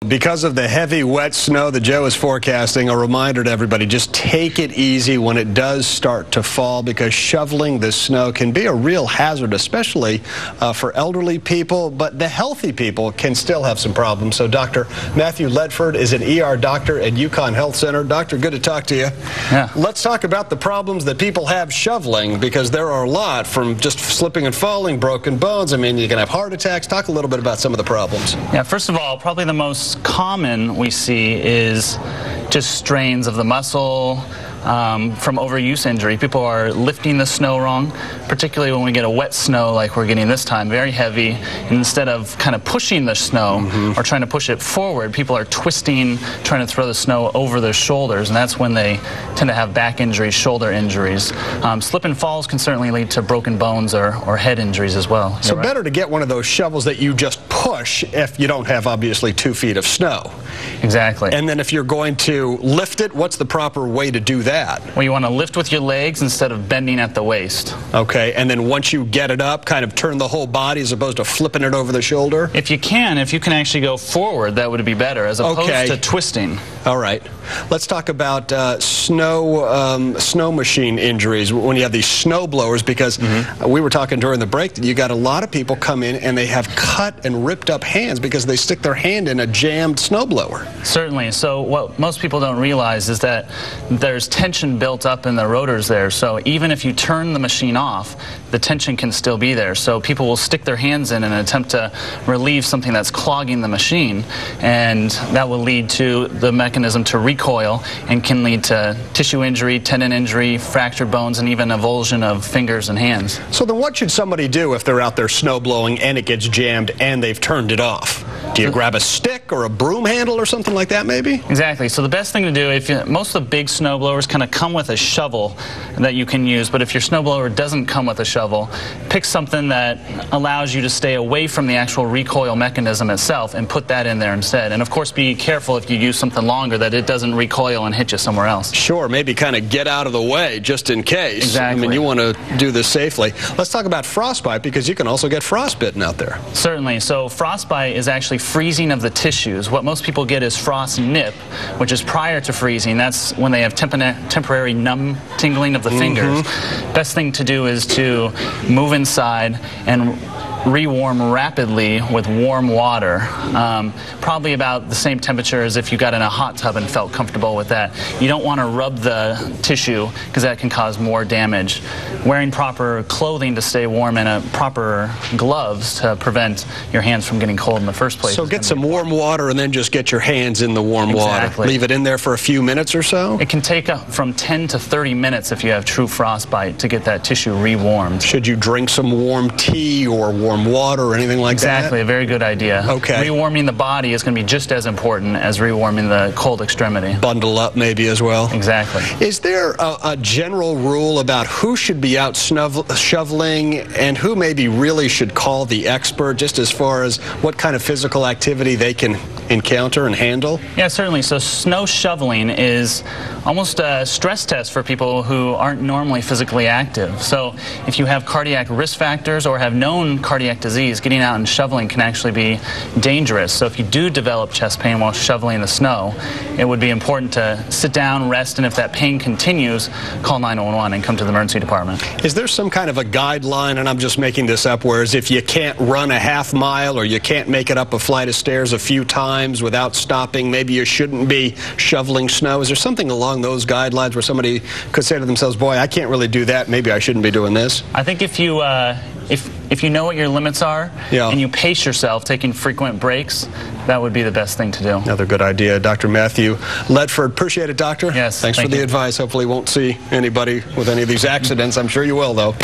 Because of the heavy, wet snow that Joe is forecasting, a reminder to everybody, just take it easy when it does start to fall, because shoveling the snow can be a real hazard, especially for elderly people, but the healthy people can still have some problems. So Dr. Matthew Ledford is an ER doctor at UConn Health Center. Doctor, good to talk to you. Yeah. Let's talk about the problems that people have shoveling, because there are a lot, from just slipping and falling, broken bones. I mean, you can have heart attacks. Talk a little bit about some of the problems. Yeah, first of all, probably the most common we see is just strains of the muscle from overuse injury. People are lifting the snow wrong, particularly when we get a wet snow like we're getting this time, very heavy. And instead of kind of pushing the snow or trying to push it forward, people are twisting, trying to throw the snow over their shoulders, and that's when they tend to have back injuries, shoulder injuries. Slip and falls can certainly lead to broken bones or head injuries as well. So better to get one of those shovels that you just push if you don't have, obviously, 2 feet of snow. Exactly. And then if you're going to lift it, what's the proper way to do that? Well, you want to lift with your legs instead of bending at the waist. Okay, and then once you get it up, kind of turn the whole body as opposed to flipping it over the shoulder? If you can actually go forward, that would be better, as opposed to twisting. All right. Let's talk about snow machine injuries when you have these snow blowers, because we were talking during the break that you got a lot of people come in and they have cut and ripped up hands because they stick their hand in a jammed snowblower. Certainly. So what most people don't realize is that there's tension built up in the rotors there. So even if you turn the machine off, the tension can still be there. So people will stick their hands in an attempt to relieve something that's clogging the machine, and that will lead to the mechanism to recoil and can lead to tissue injury, tendon injury, fractured bones, and even avulsion of fingers and hands. So then what should somebody do if they're out there snow blowing and it gets jammed and they've turned it off? Do you grab a stick or a broom handle or something like that, maybe? Exactly. So the best thing to do, most of the big snow blowers kind of come with a shovel that you can use, but if your snow blower doesn't come with a shovel, pick something that allows you to stay away from the actual recoil mechanism itself and put that in there instead. And of course, be careful if you use something longer that it doesn't recoil and hit you somewhere else. Sure, maybe kind of get out of the way just in case. Exactly. I mean, you want to do this safely. Let's talk about frostbite, because you can also get frostbitten out there. Certainly. So frostbite is actually freezing of the tissues. What most people get is frost nip, which is prior to freezing. That's when they have temporary numb tingling of the fingers. Best thing to do is to move inside and rewarm rapidly with warm water, probably about the same temperature as if you got in a hot tub and felt comfortable with that. You don't want to rub the tissue, because that can cause more damage. Wearing proper clothing to stay warm and proper gloves to prevent your hands from getting cold in the first place. So get some warm water and then just get your hands in the warm water. Leave it in there for a few minutes or so? It can take from 10 to 30 minutes if you have true frostbite to get that tissue rewarmed. Should you drink some warm tea or warm water or anything like that? Exactly, a very good idea. Okay. Rewarming the body is going to be just as important as rewarming the cold extremity. Bundle up maybe as well? Exactly. Is there a general rule about who should be out shoveling and who maybe really should call the expert, just as far as what kind of physical activity they can encounter and handle? Yeah, certainly. So snow shoveling is almost a stress test for people who aren't normally physically active. So if you have cardiac risk factors or have known cardiac disease, getting out and shoveling can actually be dangerous. So if you do develop chest pain while shoveling the snow, it would be important to sit down, rest, and if that pain continues, call 911 and come to the emergency department. Is there some kind of a guideline, and I'm just making this up, whereas if you can't run a half mile or you can't make it up a flight of stairs a few times without stopping, maybe you shouldn't be shoveling snow? Is there something along those guidelines where somebody could say to themselves, boy, I can't really do that, maybe I shouldn't be doing this? I think if you know what your limits are, and you pace yourself, taking frequent breaks, that would be the best thing to do. Another good idea. Dr. Matthew Ledford, appreciate it, doctor. Yes. Thanks for the advice. Hopefully you won't see anybody with any of these accidents. I'm sure you will, though.